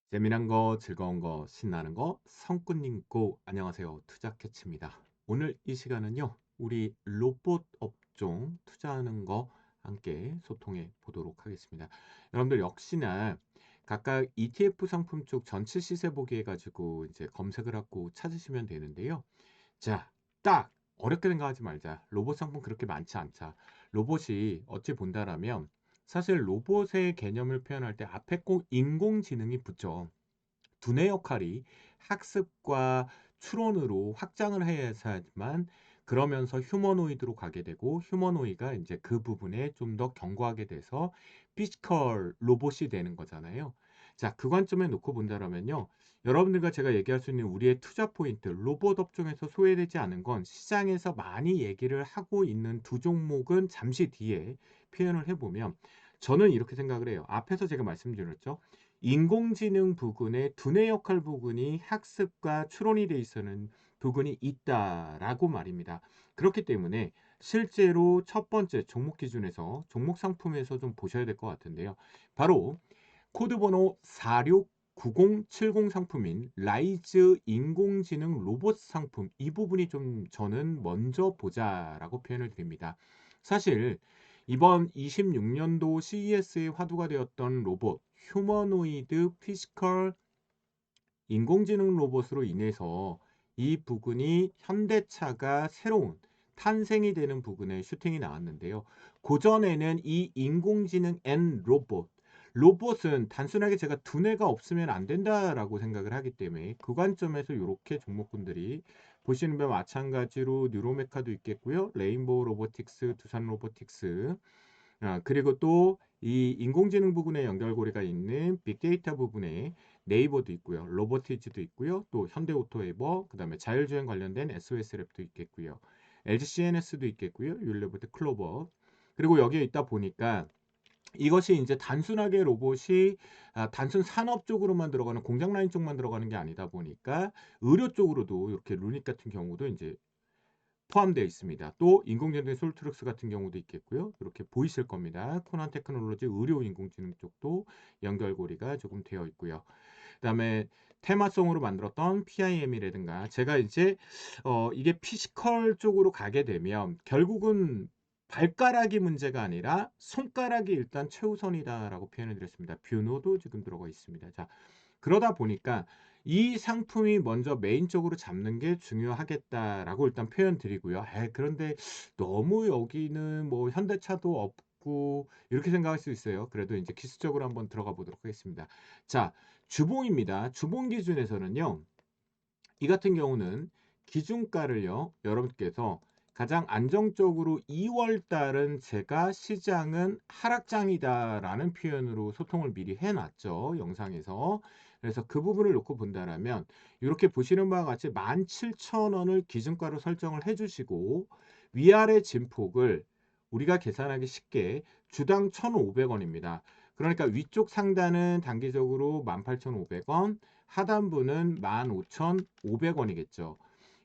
재미난 거, 즐거운 거, 신나는 거, 성꾼님 고! 안녕하세요. 투자캐치입니다. 오늘 이 시간은요, 우리 로봇 업종 투자하는 거 함께 소통해 보도록 하겠습니다. 여러분들 역시나 각각 ETF 상품 쪽 전체 시세 보기 해가지고 이제 검색을 하고 찾으시면 되는데요. 자, 딱 어렵게 생각하지 말자. 로봇 상품 그렇게 많지 않자. 로봇이 어찌 본다라면 사실 로봇의 개념을 표현할 때 앞에 꼭 인공지능이 붙죠. 두뇌 역할이 학습과 추론으로 확장을 해야지만 그러면서 휴머노이드로 가게 되고 휴머노이가 이제 그 부분에 좀 더 견고하게 돼서 피지컬 로봇이 되는 거잖아요. 자, 그 관점에 놓고 본다면요. 여러분들과 제가 얘기할 수 있는 우리의 투자 포인트, 로봇 업종에서 소외되지 않은 건 시장에서 많이 얘기를 하고 있는 두 종목은 잠시 뒤에 표현을 해보면 저는 이렇게 생각을 해요. 앞에서 제가 말씀드렸죠. 인공지능 부근에 두뇌 역할 부분이 학습과 추론이 돼 있는 부분이 있다라고 말입니다. 그렇기 때문에 실제로 첫 번째 종목 기준에서 종목 상품에서 좀 보셔야 될 것 같은데요. 바로 코드 번호 469070 상품인 라이즈 인공지능 로봇 상품 이 부분이 좀 저는 먼저 보자라고 표현을 드립니다. 사실 이번 26년도 CES의 화두가 되었던 로봇 휴머노이드 피지컬 인공지능 로봇으로 인해서 이 부분이 현대차가 새로운 탄생이 되는 부분에 슈팅이 나왔는데요. 고전에는 이 인공지능 앤 로봇은 단순하게 제가 두뇌가 없으면 안 된다라고 생각을 하기 때문에 그 관점에서 이렇게 종목군들이 보시는 바와 마찬가지로 뉴로메카도 있겠고요. 레인보우 로보틱스, 두산 로보틱스, 그리고 또 이 인공지능 부분에 연결고리가 있는 빅데이터 부분에 네이버도 있고요. 로보티즈도 있고요. 또 현대오토에버, 그다음에 자율주행 관련된 SOS랩도 있겠고요. LG CNS도 있겠고요. 율레보트 클로버. 그리고 여기에 있다 보니까 이것이 이제 단순하게 로봇이 단순 산업 쪽으로만 들어가는 공장 라인 쪽만 들어가는 게 아니다 보니까 의료 쪽으로도 이렇게 루닉 같은 경우도 이제 포함되어 있습니다. 또 인공지능 솔트룩스 같은 경우도 있겠고요. 이렇게 보이실 겁니다. 코난 테크놀로지 의료 인공지능 쪽도 연결고리가 조금 되어 있고요. 그다음에 테마성으로 만들었던 PIM이라든가 제가 이제 이게 피지컬 쪽으로 가게 되면 결국은 발가락이 문제가 아니라 손가락이 일단 최우선이다라고 표현을 드렸습니다. 뷰노도 지금 들어가 있습니다. 자, 그러다 보니까 이 상품이 먼저 메인적으로 잡는 게 중요하겠다라고 일단 표현 드리고요. 그런데 너무 여기는 뭐 현대차도 없고 이렇게 생각할 수 있어요. 그래도 이제 기술적으로 한번 들어가 보도록 하겠습니다. 자, 주봉입니다. 주봉 기준에서는요. 이 같은 경우는 기준가를요. 여러분께서 가장 안정적으로 2월 달은 제가 시장은 하락장이다라는 표현으로 소통을 미리 해놨죠. 영상에서. 그래서 그 부분을 놓고 본다라면 이렇게 보시는 바와 같이 17,000원을 기준가로 설정을 해주시고 위아래 진폭을 우리가 계산하기 쉽게 주당 1,500원입니다. 그러니까 위쪽 상단은 단기적으로 18,500원, 하단부는 15,500원이겠죠.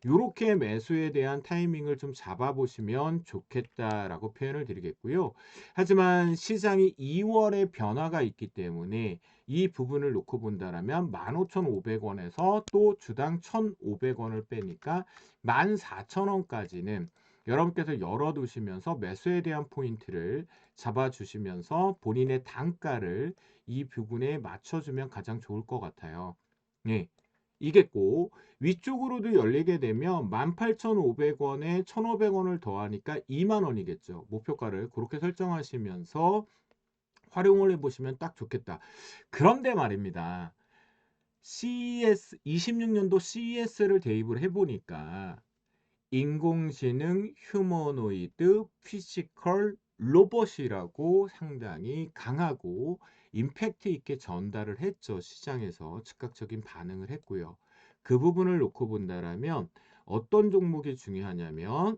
이렇게 매수에 대한 타이밍을 좀 잡아보시면 좋겠다라고 표현을 드리겠고요. 하지만 시장이 2월에 변화가 있기 때문에 이 부분을 놓고 본다면 15,500원에서 또 주당 1,500원을 빼니까 14,000원까지는 여러분께서 열어두시면서 매수에 대한 포인트를 잡아주시면서 본인의 단가를 이 부분에 맞춰주면 가장 좋을 것 같아요. 예. 이게 꼭 위쪽으로도 열리게 되면 18,500원에 1,500원을 더하니까 2만 원이겠죠. 목표가를 그렇게 설정하시면서 활용을 해보시면 딱 좋겠다. 그런데 말입니다. CES 26년도 CES를 대입을 해보니까 인공지능, 휴머노이드, 피지컬, 로봇이라고 상당히 강하고 임팩트 있게 전달을 했죠. 시장에서 즉각적인 반응을 했고요. 그 부분을 놓고 본다라면 어떤 종목이 중요하냐면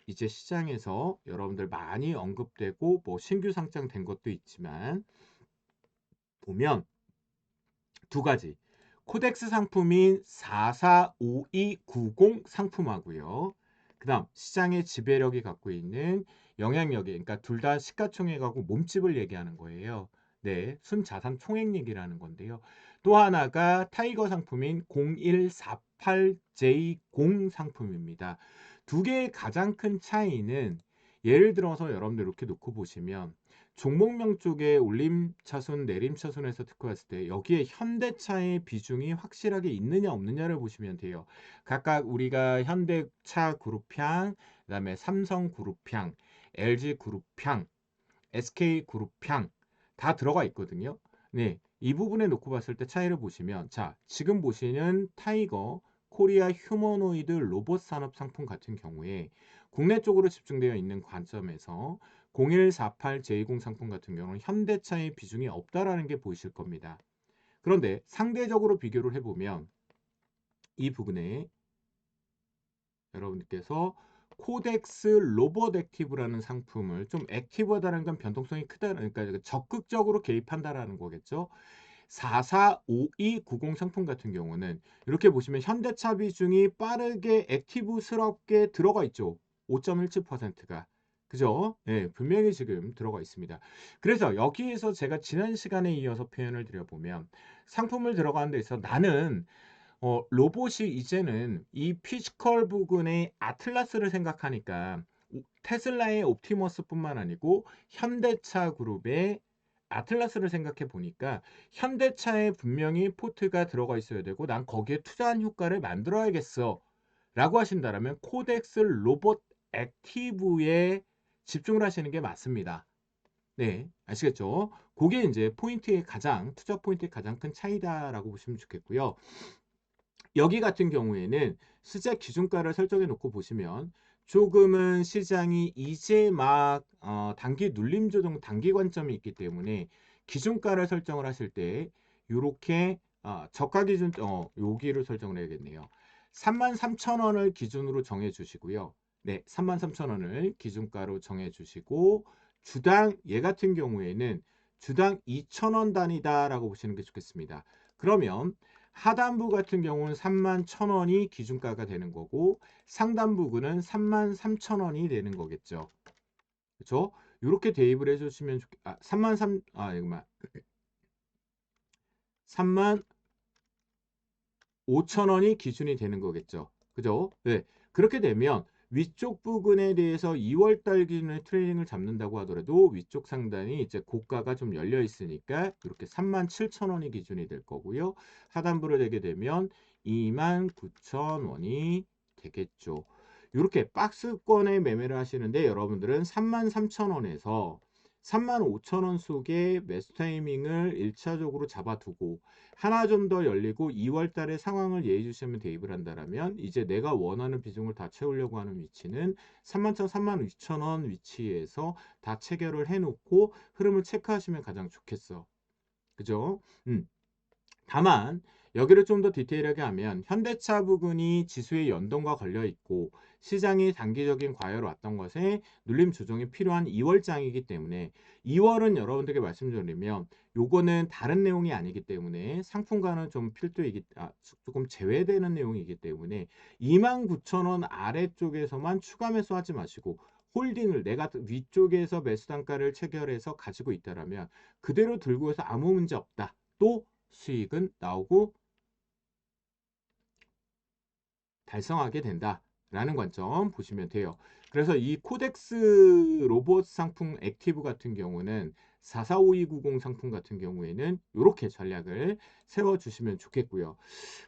이제 시장에서 여러분들 많이 언급되고 뭐 신규 상장된 것도 있지만 보면 두 가지. 코덱스 상품인 445290 상품하고요. 그 다음 시장의 지배력이 갖고 있는 영향력이 그러니까 둘 다 시가총액하고 몸집을 얘기하는 거예요. 네, 순자산 총액액이라는 건데요. 또 하나가 타이거 상품인 0148J0 상품입니다. 두 개의 가장 큰 차이는 예를 들어서 여러분들 이렇게 놓고 보시면 종목명 쪽에 올림차순, 내림차순에서 특화했을 때 여기에 현대차의 비중이 확실하게 있느냐 없느냐를 보시면 돼요. 각각 우리가 현대차 그룹향, 그다음에 삼성 그룹향, LG 그룹향, SK 그룹향 다 들어가 있거든요. 네, 이 부분에 놓고 봤을 때 차이를 보시면 자, 지금 보시는 타이거 코리아 휴머노이드 로봇 산업 상품 같은 경우에 국내 쪽으로 집중되어 있는 관점에서 0148J0 상품 같은 경우는 현대차의 비중이 없다라는 게 보이실 겁니다. 그런데 상대적으로 비교를 해보면 이 부분에 여러분들께서 코덱스 로봇 액티브라는 상품을 좀 액티브하다는 건 변동성이 크다는 그러니까 적극적으로 개입한다라는 거겠죠. 445290 상품 같은 경우는 이렇게 보시면 현대차 비중이 빠르게 액티브스럽게 들어가 있죠. 5.17%가. 그죠? 네, 분명히 지금 들어가 있습니다. 그래서 여기에서 제가 지난 시간에 이어서 표현을 드려보면 상품을 들어가는 데 있어 나는 로봇이 이제는 이 피지컬 부분의 아틀라스를 생각하니까 테슬라의 옵티머스뿐만 아니고 현대차 그룹의 아틀라스를 생각해 보니까 현대차에 분명히 포트가 들어가 있어야 되고 난 거기에 투자한 효과를 만들어야겠어 라고 하신다면 코덱스 로봇 액티브에 집중을 하시는 게 맞습니다. 네, 아시겠죠? 그게 이제 포인트의 가장 투자 포인트의 가장 큰 차이다라고 보시면 좋겠고요. 여기 같은 경우에는 시작 기준가를 설정해 놓고 보시면 조금은 시장이 이제 막 단기 눌림 조정 단기 관점이 있기 때문에 기준가를 설정을 하실 때 이렇게 저가 기준 여기를 설정을 해야겠네요. 33,000원을 기준으로 정해 주시고요. 네, 33,000원을 기준가로 정해 주시고 주당 얘 같은 경우에는 주당 2,000원 단위다라고 보시는 게 좋겠습니다. 그러면 하단부 같은 경우는 31,000원이 기준가가 되는 거고 상단부는 33,000원이 되는 거겠죠. 그렇죠? 이렇게 대입을 해주시면 35,000원이 기준이 되는 거겠죠. 그죠? 네. 그렇게 되면 위쪽 부분에 대해서 2월달 기준에 트레이딩을 잡는다고 하더라도 위쪽 상단이 이제 고가가 좀 열려 있으니까 이렇게 37,000원이 기준이 될 거고요. 하단부로 되게 되면 29,000원이 되겠죠. 이렇게 박스권에 매매를 하시는데 여러분들은 33,000원에서 35,000원 속에 매수 타이밍을 1차적으로 잡아두고 하나 좀 더 열리고 2월 달에 상황을 예의 주시면 대입을 한다면 이제 내가 원하는 비중을 다 채우려고 하는 위치는 31,000, 32,000원 위치에서 다 체결을 해놓고 흐름을 체크하시면 가장 좋겠어. 그죠? 다만 여기를 좀 더 디테일하게 하면 현대차 부근이 지수의 연동과 걸려 있고 시장이 단기적인 과열을 왔던 것에 눌림 조정이 필요한 2월장이기 때문에 2월은 여러분들에게 말씀드리면 요거는 다른 내용이 아니기 때문에 상품과는 좀 필두이기 조금 제외되는 내용이기 때문에 29,000원 아래쪽에서만 추가 매수하지 마시고 홀딩을 내가 위쪽에서 매수 단가를 체결해서 가지고 있다라면 그대로 들고 해서 아무 문제 없다. 또 수익은 나오고 달성하게 된다라는 관점 보시면 돼요. 그래서 이 코덱스 로봇 상품 액티브 같은 경우는 445290 상품 같은 경우에는 이렇게 전략을 세워주시면 좋겠고요.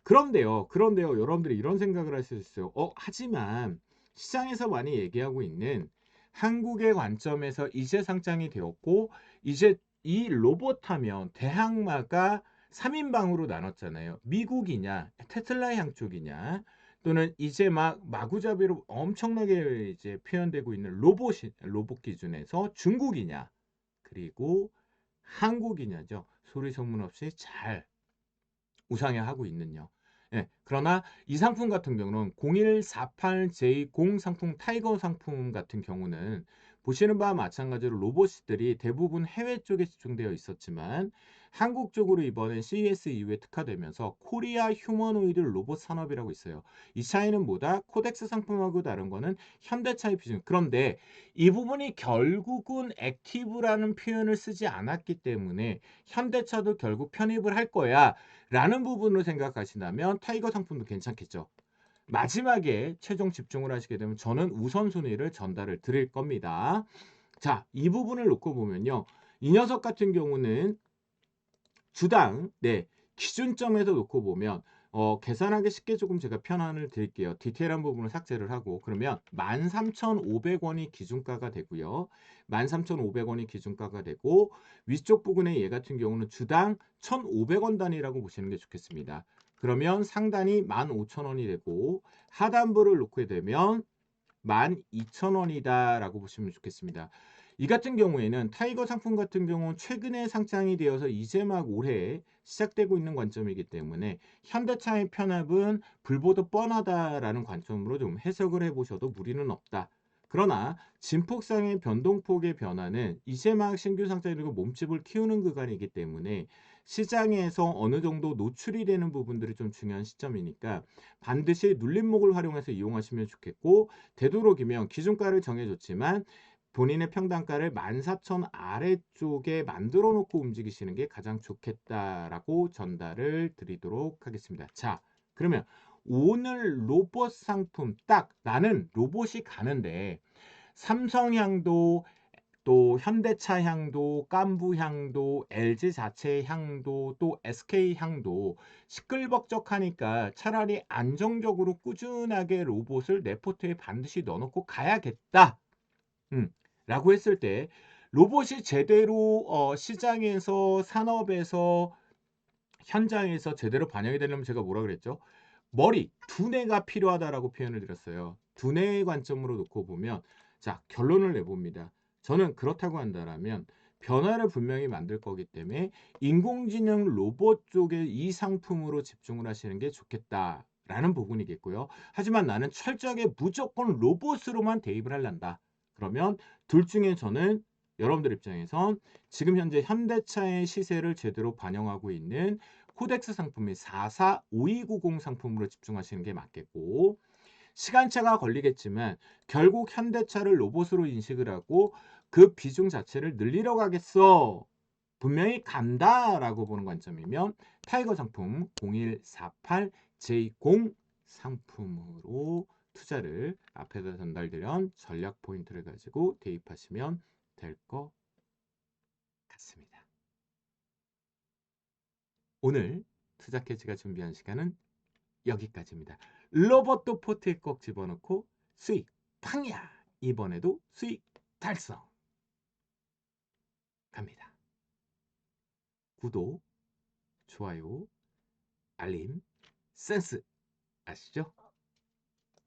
그런데요, 여러분들이 이런 생각을 할 수 있어요. 하지만 시장에서 많이 얘기하고 있는 한국의 관점에서 이제 상장이 되었고, 이제 이 로봇 하면 대항마가 3인방으로 나눴잖아요. 미국이냐, 테슬라 양 쪽이냐, 또는 이제 막 마구잡이로 엄청나게 이제 표현되고 있는 로봇 기준에서 중국이냐, 그리고 한국이냐죠. 소리 소문 없이 잘 우상향하고 있는요. 예, 그러나 이 상품 같은 경우는 0148J0 상품 타이거 상품 같은 경우는 보시는 바와 마찬가지로 로봇들이 대부분 해외 쪽에 집중되어 있었지만 한국 쪽으로 이번엔 CES 이후에 특화되면서 코리아 휴머노이드 로봇 산업이라고 있어요. 이 차이는 뭐다? 코덱스 상품하고 다른 거는 현대차의 비중. 그런데 이 부분이 결국은 액티브라는 표현을 쓰지 않았기 때문에 현대차도 결국 편입을 할 거야 라는 부분으로 생각하신다면 타이거 상품도 괜찮겠죠. 마지막에 최종 집중을 하시게 되면 저는 우선순위를 전달을 드릴 겁니다. 자, 이 부분을 놓고 보면요. 이 녀석 같은 경우는 주당 기준점에서 놓고 보면 계산하기 쉽게 조금 제가 편안을 드릴게요. 디테일한 부분을 삭제를 하고 그러면 13,500원이 기준가가 되고요. 13,500원이 기준가가 되고 위쪽 부분에 얘 같은 경우는 주당 1,500원 단위라고 보시는 게 좋겠습니다. 그러면 상단이 15,000원이 되고 하단부를 놓게 되면 12,000원이다 라고 보시면 좋겠습니다. 이 같은 경우에는 타이거 상품 같은 경우는 최근에 상장이 되어서 이제 막 올해 시작되고 있는 관점이기 때문에 현대차의 편합은 불보듯 뻔하다라는 관점으로 좀 해석을 해보셔도 무리는 없다. 그러나 진폭상의 변동폭의 변화는 이제 막 신규 상장이고 몸집을 키우는 구간이기 때문에 시장에서 어느 정도 노출이 되는 부분들이 좀 중요한 시점이니까 반드시 눌림목을 활용해서 이용하시면 좋겠고 되도록이면 기준가를 정해줬지만 본인의 평단가를 14,000 아래쪽에 만들어 놓고 움직이시는 게 가장 좋겠다라고 전달을 드리도록 하겠습니다. 자, 그러면 오늘 로봇 상품 딱 나는 로봇이 가는데 삼성향도 또 현대차 향도, 깐부 향도, LG 자체의 향도, 또 SK 향도 시끌벅적하니까 차라리 안정적으로 꾸준하게 로봇을 내 포트에 반드시 넣어놓고 가야겠다. 라고 했을 때 로봇이 제대로 시장에서 산업에서 현장에서 제대로 반영이 되려면 제가 뭐라 그랬죠? 머리, 두뇌가 필요하다라고 표현을 드렸어요. 두뇌의 관점으로 놓고 보면 자, 결론을 내봅니다. 저는 그렇다고 한다면 변화를 분명히 만들 거기 때문에 인공지능 로봇 쪽에 이 상품으로 집중을 하시는 게 좋겠다라는 부분이겠고요. 하지만 나는 철저하게 무조건 로봇으로만 대입을 하려한다. 그러면 둘 중에 저는 여러분들 입장에선 지금 현재 현대차의 시세를 제대로 반영하고 있는 코덱스 상품이 445290 상품으로 집중하시는 게 맞겠고 시간차가 걸리겠지만 결국 현대차를 로봇으로 인식을 하고 그 비중 자체를 늘리러 가겠어. 분명히 간다라고 보는 관점이면 타이거 상품 0148J0 상품으로 투자를 앞에서 전달드린 전략 포인트를 가지고 대입하시면 될 것 같습니다. 오늘 투자 캐치가 준비한 시간은 여기까지입니다. 로봇도 포트에 꼭 집어넣고 수익 팡야! 이번에도 수익 달성! 갑니다. 구독, 좋아요, 알림, 센스 아시죠?